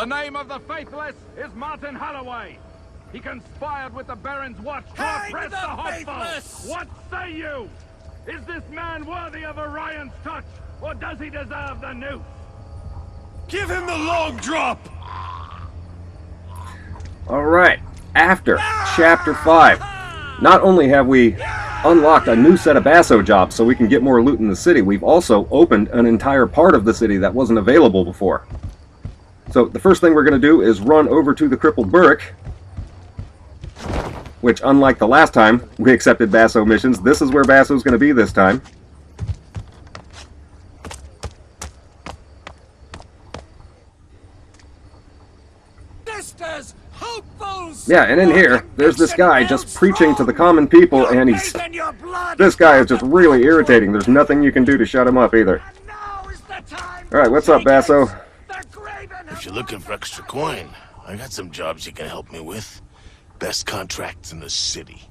The name of the faithless is Martin Holloway. He conspired with the Baron's watch to oppress the hopeful. What say you? Is this man worthy of Orion's touch, or does he deserve the noose? Give him the long drop! Alright, after Chapter 5, not only have we unlocked a new set of Basso jobs so we can get more loot in the city, we've also opened an entire part of the city that wasn't available before. So the first thing we're going to do is run over to the Crippled Burrick, which, unlike the last time we accepted Basso missions, this is where Basso's going to be this time. Yeah, and in here, there's this guy just preaching to the common people, and this guy is just really irritating. There's nothing you can do to shut him up either. Alright, what's up, Basso? If you're looking for extra coin, I got some jobs you can help me with. Best contracts in the city.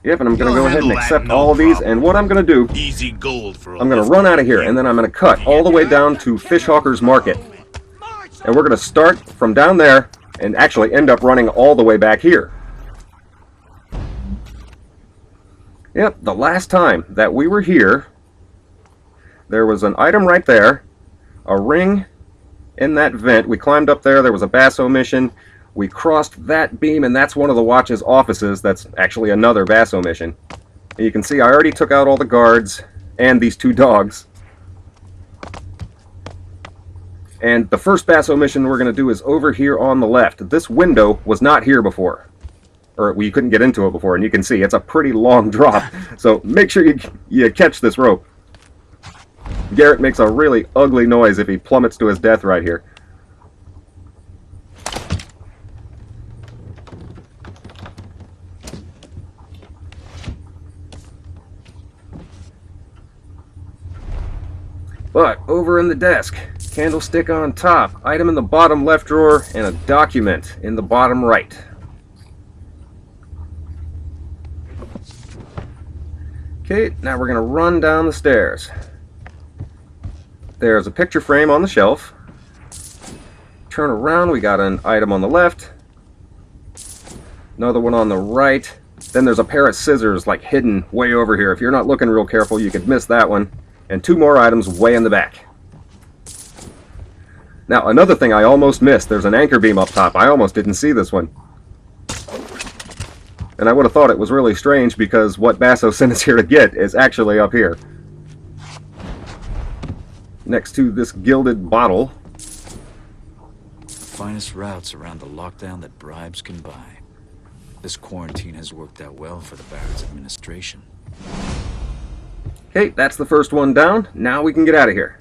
Yep, and I'm going to go ahead and accept all of these, and what I'm going to do, Easy gold for I'm going to run out of here, and then I'm going to cut all the way down to Fishhawker's Market. And we're going to start from down there and actually end up running all the way back here. Yep, the last time that we were here, there was an item right there, a ring in that vent. We climbed up there, there was a Basso mission. We crossed that beam, and that's one of the watch's offices. That's actually another Basso mission. And you can see I already took out all the guards and these two dogs. And the first Basso mission we're going to do is over here on the left. This window was not here before. Or you couldn't get into it before, and you can see it's a pretty long drop. So make sure you catch this rope. Garrett makes a really ugly noise if he plummets to his death right here. But over in the desk, candlestick on top, item in the bottom left drawer, and a document in the bottom right. Okay, now we're going to run down the stairs. There's a picture frame on the shelf. Turn around, we got an item on the left. Another one on the right. Then there's a pair of scissors like hidden way over here. If you're not looking real careful, you could miss that one. And two more items way in the back. Now, another thing I almost missed. There's an anchor beam up top. I almost didn't see this one. And I would have thought it was really strange because what Basso sent us here to get is actually up here. Next to this gilded bottle. The finest routes around the lockdown that bribes can buy. This quarantine has worked out well for the Baron's administration. Okay, that's the first one down. Now we can get out of here.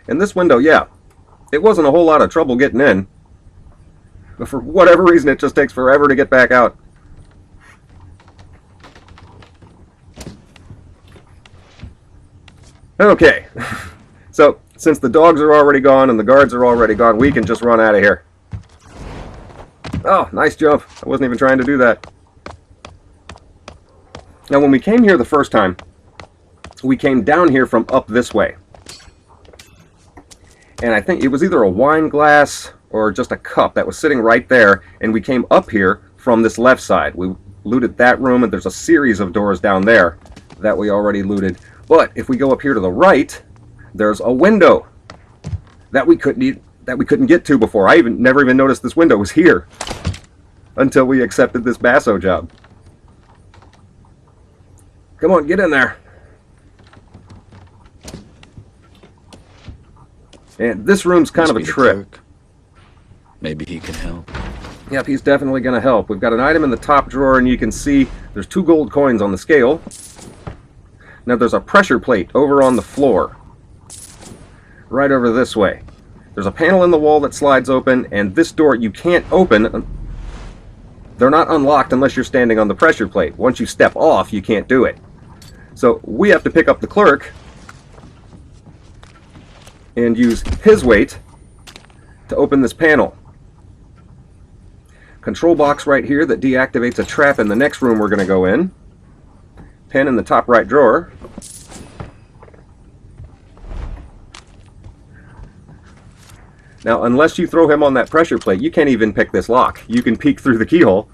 And this window, yeah, it wasn't a whole lot of trouble getting in. But for whatever reason, it just takes forever to get back out. Okay, so since the dogs are already gone and the guards are already gone, we can just run out of here. Oh, nice jump. I wasn't even trying to do that. Now, when we came here the first time, we came down here from up this way. And I think it was either a wine glass or just a cup that was sitting right there, and we came up here from this left side. We looted that room, and there's a series of doors down there that we already looted. But if we go up here to the right, there's a window that we couldn't get to before. I never even noticed this window was here until we accepted this Basso job. Come on, get in there. And this room's kind of a trip. Maybe he can help. Yep, he's definitely going to help. We've got an item in the top drawer, and you can see there's 2 gold coins on the scale. Now there's a pressure plate over on the floor. Right over this way. There's a panel in the wall that slides open, and this door you can't open. They're not unlocked unless you're standing on the pressure plate. Once you step off, you can't do it. So we have to pick up the clerk and use his weight to open this panel. control box right here that deactivates a trap in the next room we're going to go in. Pen in the top right drawer. Now, unless you throw him on that pressure plate, you can't even pick this lock. You can peek through the keyhole,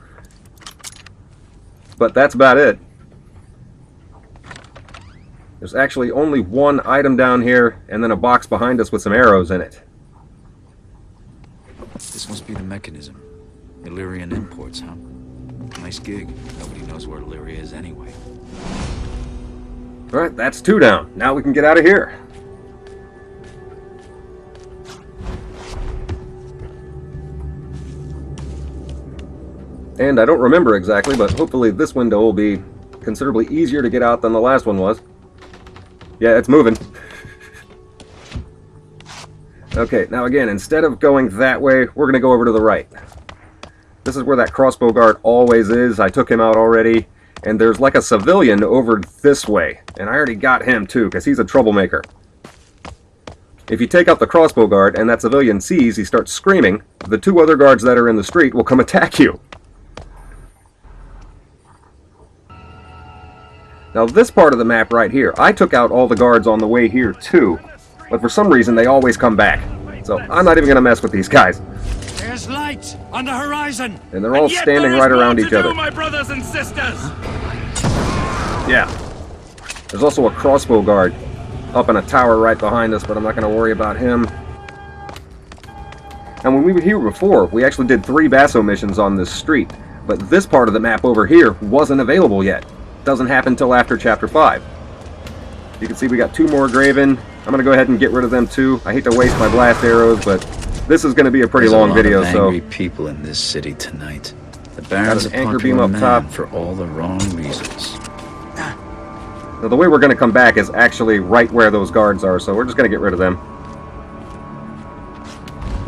but that's about it. There's actually only one item down here, and then a box behind us with some arrows in it. This must be the mechanism. Illyrian imports, huh? Nice gig. Nobody knows where Illyria is anyway. Alright, that's 2 down. Now we can get out of here. And I don't remember exactly, but hopefully this window will be considerably easier to get out than the last one was. Yeah, it's moving. Okay, now again, instead of going that way, we're going to go over to the right. This is where that crossbow guard always is. I took him out already. And there's like a civilian over this way. And I already got him too, because he's a troublemaker. If you take out the crossbow guard and that civilian sees, he starts screaming, the 2 other guards that are in the street will come attack you. Now this part of the map right here, I took out all the guards on the way here too, but for some reason they always come back. So I'm not even going to mess with these guys. There's light on the horizon. And they're all standing right around each other. My brothers and sisters. Yeah. There's also a crossbow guard up in a tower right behind us, but I'm not going to worry about him. And when we were here before, we actually did 3 Basso missions on this street, but this part of the map over here wasn't available yet. Doesn't happen until after Chapter 5. You can see we got 2 more Graven. I'm going to go ahead and get rid of them too. I hate to waste my blast arrows, but this is going to be a pretty long video. There's a lot of angry people in this city tonight. The Baron's a anchor beam popular up man top for all the wrong reasons. Now the way we're going to come back is actually right where those guards are, so we're just going to get rid of them.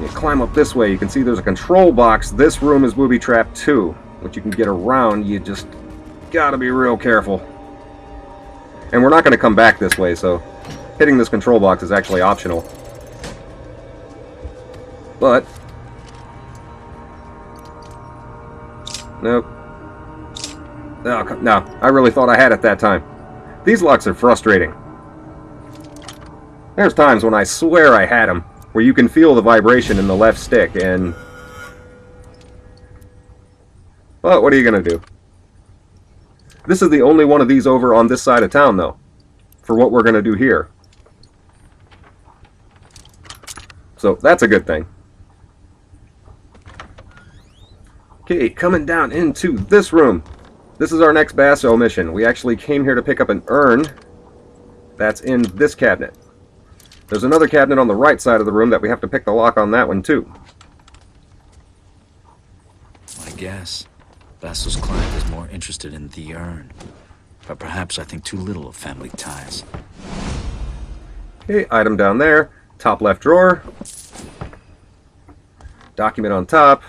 You climb up this way, you can see there's a control box. This room is booby-trapped too, which you can get around. You just gotta be real careful. And we're not going to come back this way, so hitting this control box is actually optional. But nope. No, I really thought I had it that time. These locks are frustrating. There's times when I swear I had them, where you can feel the vibration in the left stick, and... Well, what are you going to do? This is the only one of these over on this side of town, though, for what we're going to do here. So, that's a good thing. Okay, coming down into this room. This is our next Basso mission. We actually came here to pick up an urn that's in this cabinet. There's another cabinet on the right side of the room that we have to pick the lock on that one too. My guess, Basso's client is more interested in the urn. But perhaps I think too little of family ties. Okay, item down there. Top left drawer. Document on top.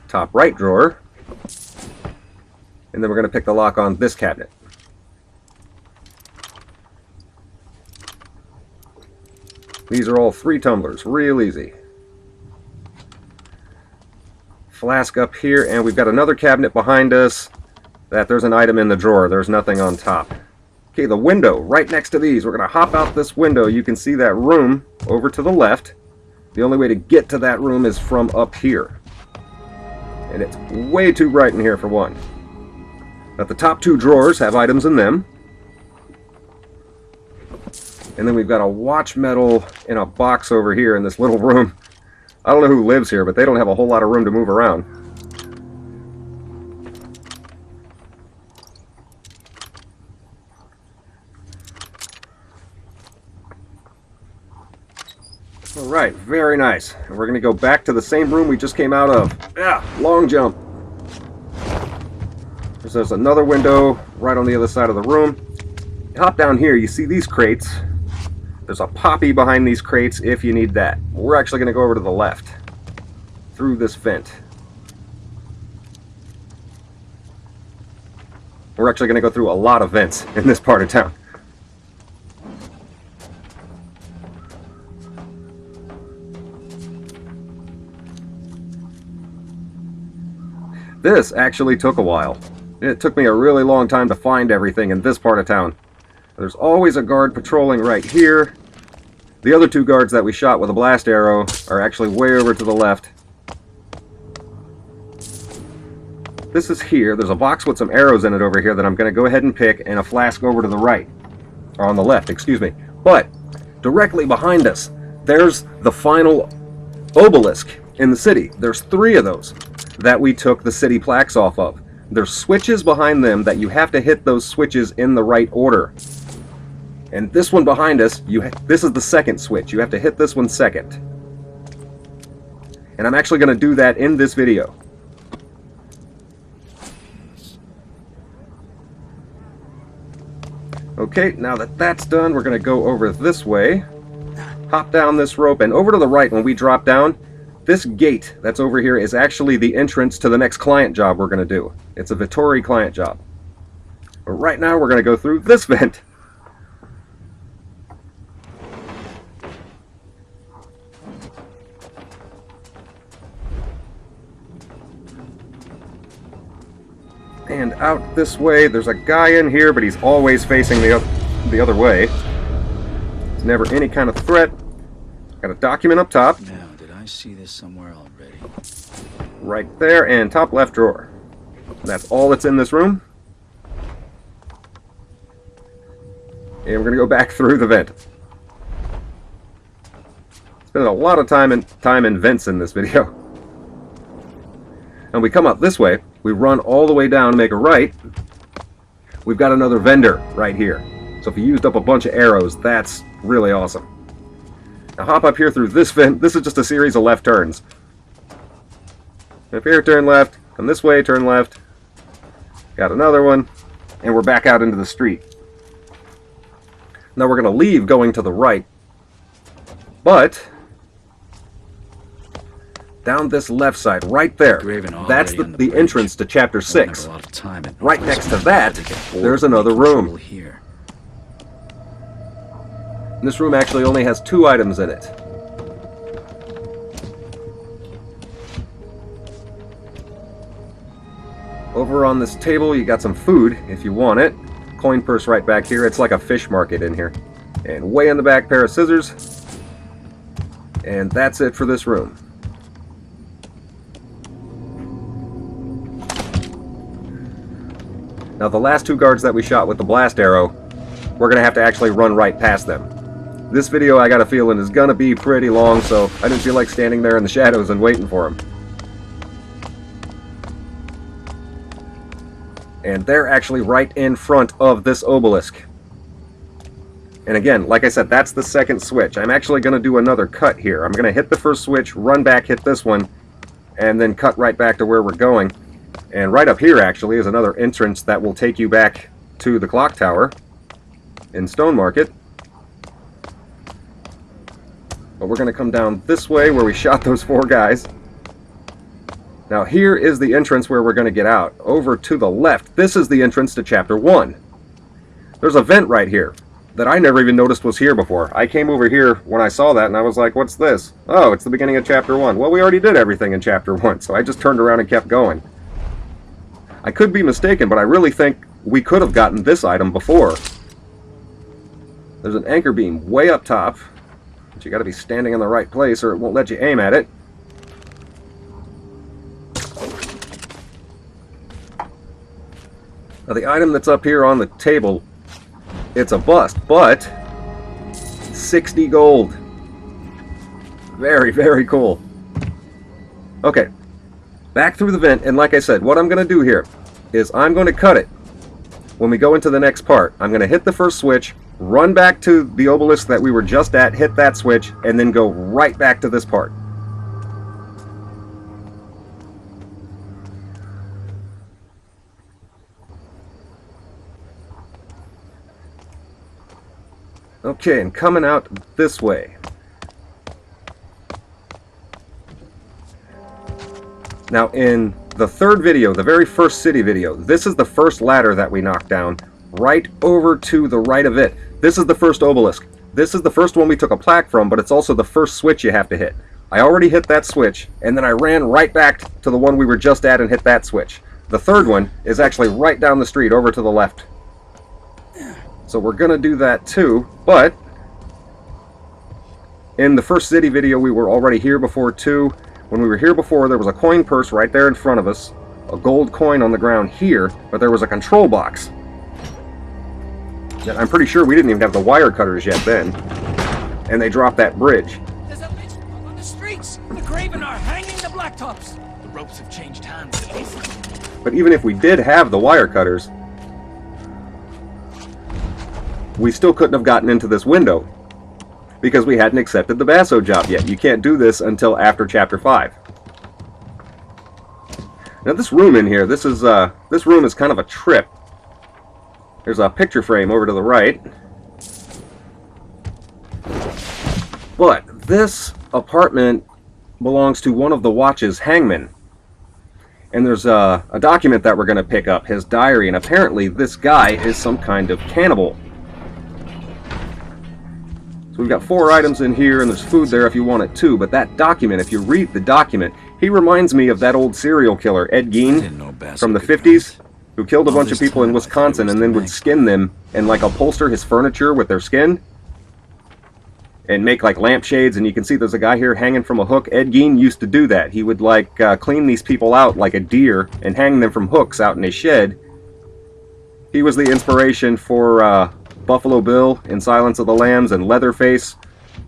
Top right drawer. And then we're going to pick the lock on this cabinet. These are all 3 tumblers, real easy. Flask up here, and we've got another cabinet behind us that there's an item in the drawer. There's nothing on top. Okay, the window right next to these. We're going to hop out this window. You can see that room over to the left. The only way to get to that room is from up here. And it's way too bright in here for one. But the top 2 drawers have items in them. And then we've got a watch medal in a box over here in this little room. I don't know who lives here, but they don't have a whole lot of room to move around. Alright, very nice. And we're going to go back to the same room we just came out of. Yeah, long jump. There's another window right on the other side of the room. You hop down here, you see these crates. There's a poppy behind these crates if you need that. We're actually going to go over to the left, through this vent. We're actually going to go through a lot of vents in this part of town. This actually took a while. It took me a really long time to find everything in this part of town. There's always a guard patrolling right here. The other two guards that we shot with a blast arrow are actually way over to the left. This is here. There's a box with some arrows in it over here that I'm going to go ahead and pick, and a flask over to the right. Or on the left, excuse me. But directly behind us, there's the final obelisk in the city. There's 3 of those that we took the city plaques off of. There's switches behind them that you have to hit those switches in the right order. And this one behind us, this is the second switch. You have to hit this one second. And I'm actually going to do that in this video. Okay, now that that's done, we're going to go over this way, hop down this rope, and over to the right when we drop down, this gate that's over here is actually the entrance to the next client job we're going to do. It's a Vittori client job. But right now we're going to go through this vent. And out this way, there's a guy in here, but he's always facing the other way. There's never any kind of threat. Got a document up top. Now, did I see this somewhere already? Right there, and top left drawer. That's all that's in this room. And we're going to go back through the vent. Spending a lot of time in vents in this video. And we come up this way. We run all the way down, make a right. We've got another vendor right here. So if you used up a bunch of arrows, that's really awesome. Now hop up here through this vent. This is just a series of left turns. Up here, turn left. Come this way, turn left. Got another one. And we're back out into the street. Now we're going to leave going to the right. But down this left side, right there, that's the entrance to Chapter 6. Right next to that, there's another room. And this room actually only has 2 items in it. Over on this table, you got some food if you want it. Coin purse right back here. It's like a fish market in here. And way in the back, pair of scissors. And that's it for this room. Now the last 2 guards that we shot with the blast arrow, we're going to have to actually run right past them. This video, I got a feeling, is going to be pretty long, so I didn't feel like standing there in the shadows and waiting for them. And they're actually right in front of this obelisk. And again, like I said, that's the second switch. I'm actually going to do another cut here. I'm going to hit the first switch, run back, hit this one, and then cut right back to where we're going. And right up here, actually, is another entrance that will take you back to the clock tower in Stone Market. But we're going to come down this way where we shot those 4 guys. Now here is the entrance where we're going to get out. Over to the left, this is the entrance to Chapter 1. There's a vent right here that I never even noticed was here before. I came over here when I saw that and I was like, what's this? Oh, it's the beginning of Chapter 1. Well, we already did everything in Chapter 1, so I just turned around and kept going. I could be mistaken, but I really think we could have gotten this item before. There's an anchor beam way up top, but you got to be standing in the right place or it won't let you aim at it. Now the item that's up here on the table, it's a bust, but 60 gold. Very, very cool. Okay. Back through the vent, and like I said, what I'm going to do here is I'm going to cut it. When we go into the next part, I'm going to hit the first switch, run back to the obelisk that we were just at, hit that switch, and then go right back to this part. Okay, and coming out this way. Now in the third video, the very first city video, this is the first ladder that we knocked down, right over to the right of it. This is the first obelisk. This is the first one we took a plaque from, but it's also the first switch you have to hit. I already hit that switch, and then I ran right back to the one we were just at and hit that switch. The third one is actually right down the street over to the left. So we're going to do that too, but in the first city video we were already here before too. When we were here before, there was a coin purse right there in front of us, a gold coin on the ground here, but there was a control box. And I'm pretty sure we didn't even have the wire cutters yet then, and they dropped that bridge. There's a bitch on the streets! The Graven are hanging the blacktops! The ropes have changed hands at least. But even if we did have the wire cutters, we still couldn't have gotten into this window because we hadn't accepted the Basso job yet. You can't do this until after Chapter 5. Now this room in here, this room is kind of a trip. There's a picture frame over to the right. But this apartment belongs to one of the Watch's hangmen. And there's a document that we're going to pick up, his diary, and apparently this guy is some kind of cannibal. So we've got 4 items in here, and there's food there if you want it too, but that document, if you read the document, he reminds me of that old serial killer, Ed Gein, from the 50s, who killed a bunch of people in Wisconsin and then would skin them and like upholster his furniture with their skin and make like lampshades. And you can see there's a guy here hanging from a hook. Ed Gein used to do that. He would like clean these people out like a deer and hang them from hooks out in his shed. He was the inspiration for Buffalo Bill in Silence of the Lambs and Leatherface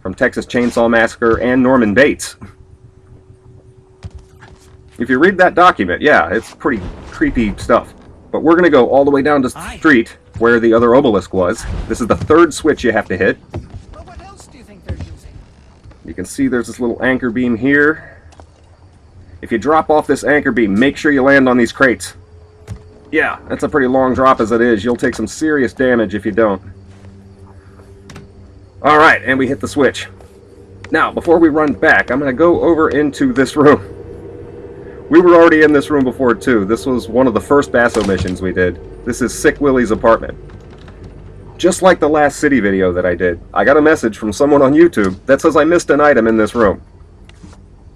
from Texas Chainsaw Massacre and Norman Bates. If you read that document, yeah, it's pretty creepy stuff. But we're going to go all the way down to the street where the other obelisk was. This is the 3rd switch you have to hit. Well, what else do you think they're using? You can see there's this little anchor beam here. If you drop off this anchor beam, make sure you land on these crates. Yeah, that's a pretty long drop as it is. You'll take some serious damage if you don't. Alright, and we hit the switch. Now, before we run back, I'm going to go over into this room. We were already in this room before too. This was one of the first Basso missions we did. This is Sick Willie's apartment. Just like the last city video that I did, I got a message from someone on YouTube that says I missed an item in this room.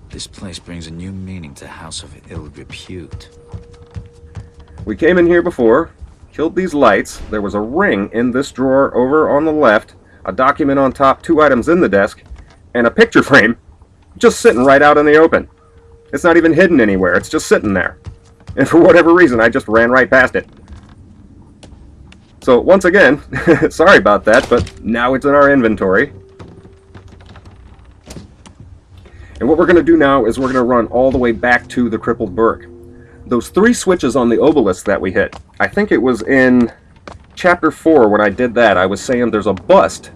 This place brings a new meaning to House of Ill Repute. We came in here before, killed these lights. There was a ring in this drawer over on the left, a document on top, 2 items in the desk, and a picture frame just sitting right out in the open. It's not even hidden anywhere, it's just sitting there. And for whatever reason, I just ran right past it. So once again, sorry about that, but now it's in our inventory. And what we're going to do now is we're going to run all the way back to the Crippled Burg. Those 3 switches on the obelisk that we hit, I think it was in Chapter 4 when I did that, I was saying there's a bust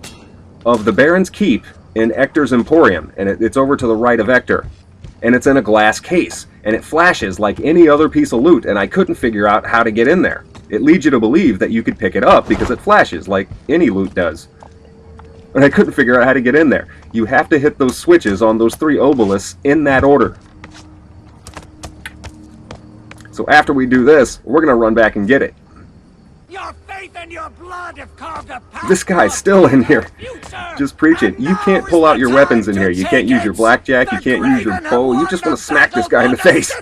of the Baron's Keep in Ector's Emporium, and it's over to the right of Ector. And it's in a glass case, and it flashes like any other piece of loot, and I couldn't figure out how to get in there. It leads you to believe that you could pick it up because it flashes like any loot does. But I couldn't figure out how to get in there. You have to hit those switches on those 3 obelisks in that order. So after we do this, we're going to run back and get it. Your faith and your blood have carved a path. This guy's still in here, just preaching. You can't pull out your weapons in here. You can't use your blackjack. You can't use your bow. You just want to smack this guy in the face.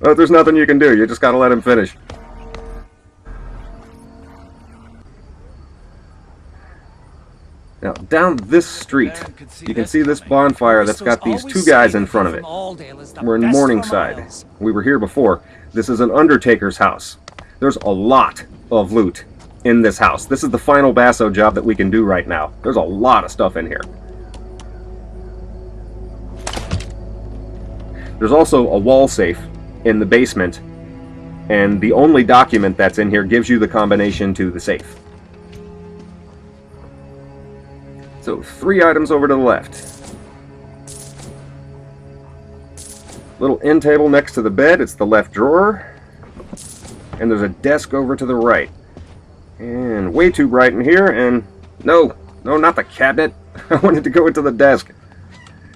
Oh, there's nothing you can do. You just got to let him finish. Now, down this street, you can see this bonfire that's got these 2 guys in front of it. We're in Morningside. We were here before. This is an Undertaker's house. There's a lot of loot in this house. This is the final Basso job that we can do right now. There's a lot of stuff in here. There's also a wall safe in the basement, and the only document that's in here gives you the combination to the safe. So 3 items over to the left. Little end table next to the bed. It's the left drawer. And there's a desk over to the right. And way too bright in here. And no, not the cabinet. I wanted to go into the desk.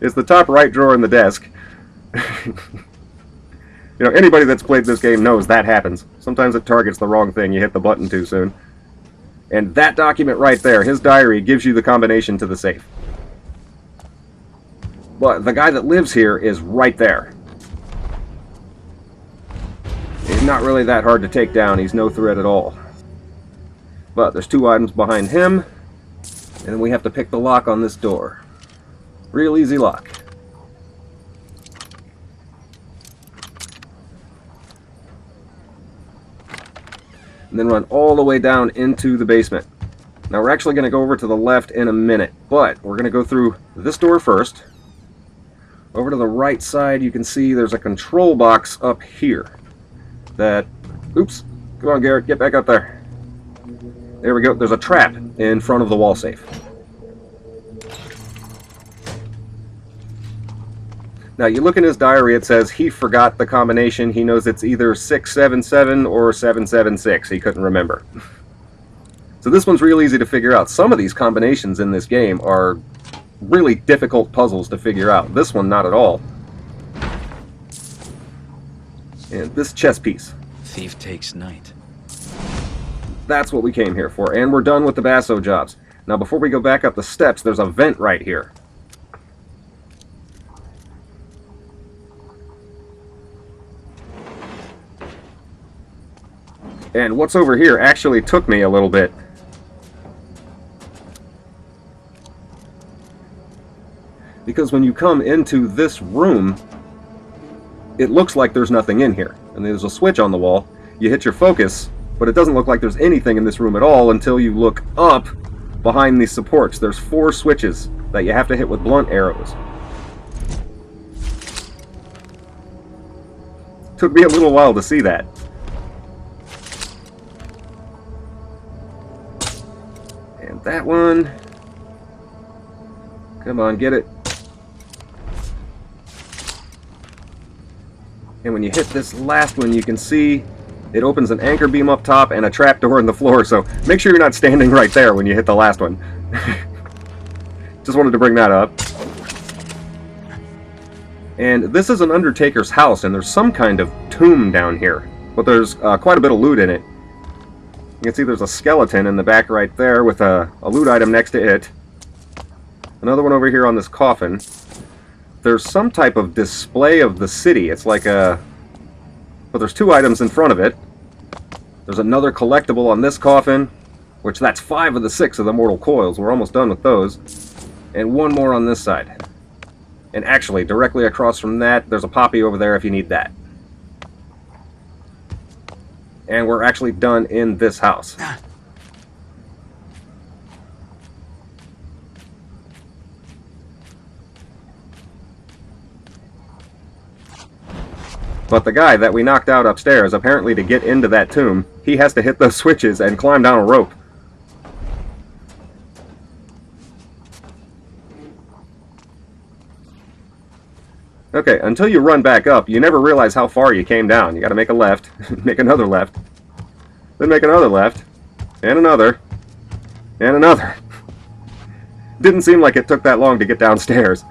It's the top right drawer in the desk. You know, anybody that's played this game knows that happens. Sometimes it targets the wrong thing. You hit the button too soon. And that document right there, his diary, gives you the combination to the safe. But the guy that lives here is right there. He's not really that hard to take down. He's no threat at all. But there's 2 items behind him, and then we have to pick the lock on this door. Real easy lock. And then run all the way down into the basement. Now we're actually going to go over to the left in a minute, but we're going to go through this door first. Over to the right side, you can see there's a control box up here. That, oops, come on Garrett, get back up there. There we go, there's a trap in front of the wall safe. Now you look in his diary, it says he forgot the combination. He knows it's either 677 or 776, he couldn't remember. So this one's real easy to figure out. Some of these combinations in this game are really difficult puzzles to figure out. This one, not at all. And this chess piece. Thief takes night. That's what we came here for. And we're done with the basso jobs. Now before we go back up the steps, there's a vent right here. And what's over here actually took me a little bit. Because when you come into this room, it looks like there's nothing in here. And there's a switch on the wall. You hit your focus, but it doesn't look like there's anything in this room at all until you look up behind these supports. There's 4 switches that you have to hit with blunt arrows. Took me a little while to see that. And that one. Come on, get it. And when you hit this last one, you can see it opens an anchor beam up top and a trapdoor in the floor, so make sure you're not standing right there when you hit the last one. Just wanted to bring that up. And this is an Undertaker's house, and there's some kind of tomb down here. But there's quite a bit of loot in it. You can see there's a skeleton in the back right there with a loot item next to it. Another one over here on this coffin. There's some type of display of the city. It's like a... But there's 2 items in front of it. There's another collectible on this coffin, which that's 5 of the 6 of the mortal coils. We're almost done with those. And 1 more on this side. And actually, directly across from that, there's a poppy over there if you need that. And we're actually done in this house. But the guy that we knocked out upstairs, apparently to get into that tomb, he has to hit those switches and climb down a rope. Okay, until you run back up, you never realize how far you came down. You gotta make a left, make another left, then make another left, and another, and another. Didn't seem like it took that long to get downstairs.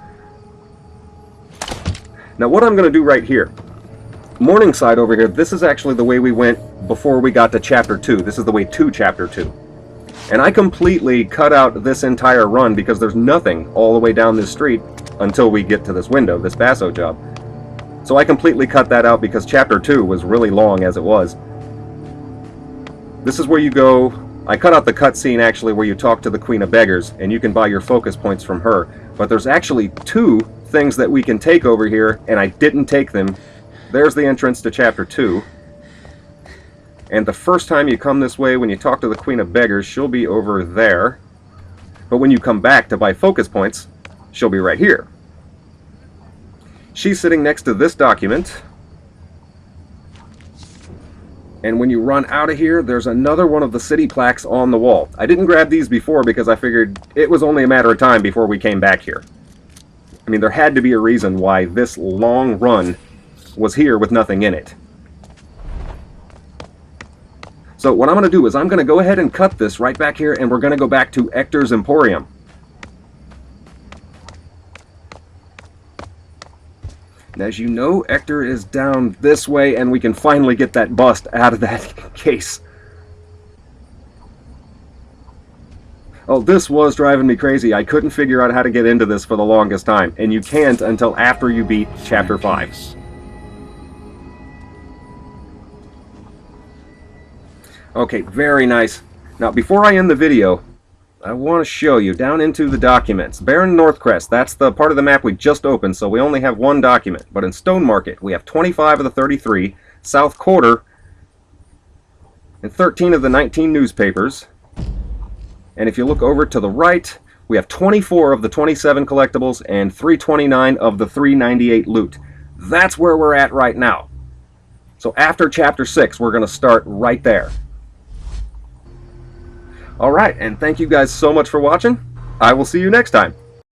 Now what I'm gonna do right here, Morningside over here, this is actually the way we went before we got to Chapter 2. This is the way to Chapter 2. And I completely cut out this entire run because there's nothing all the way down this street until we get to this window, this basso job. So I completely cut that out because Chapter 2 was really long as it was. This is where you go... I cut out the cutscene actually where you talk to the Queen of Beggars and you can buy your focus points from her. But there's actually 2 things that we can take over here and I didn't take them. There's the entrance to Chapter 2. And the first time you come this way, when you talk to the Queen of Beggars, she'll be over there. But when you come back to buy focus points, she'll be right here. She's sitting next to this document. And when you run out of here, there's another one of the city plaques on the wall. I didn't grab these before because I figured it was only a matter of time before we came back here. I mean, there had to be a reason why this long run was here with nothing in it. So what I'm going to do is I'm going to go ahead and cut this right back here and we're going to go back to Ector's Emporium. And as you know, Ector is down this way and we can finally get that bust out of that case. Oh, this was driving me crazy. I couldn't figure out how to get into this for the longest time, and you can't until after you beat Chapter 5. Okay, very nice. Now, before I end the video, I want to show you down into the documents. Baron Northcrest, that's the part of the map we just opened, so we only have one document. But in Stone Market, we have 25 of the 33, South Quarter, and 13 of the 19 newspapers. And if you look over to the right, we have 24 of the 27 collectibles and 329 of the 398 loot. That's where we're at right now. So after Chapter 6, we're going to start right there. Alright, and thank you guys so much for watching. I will see you next time.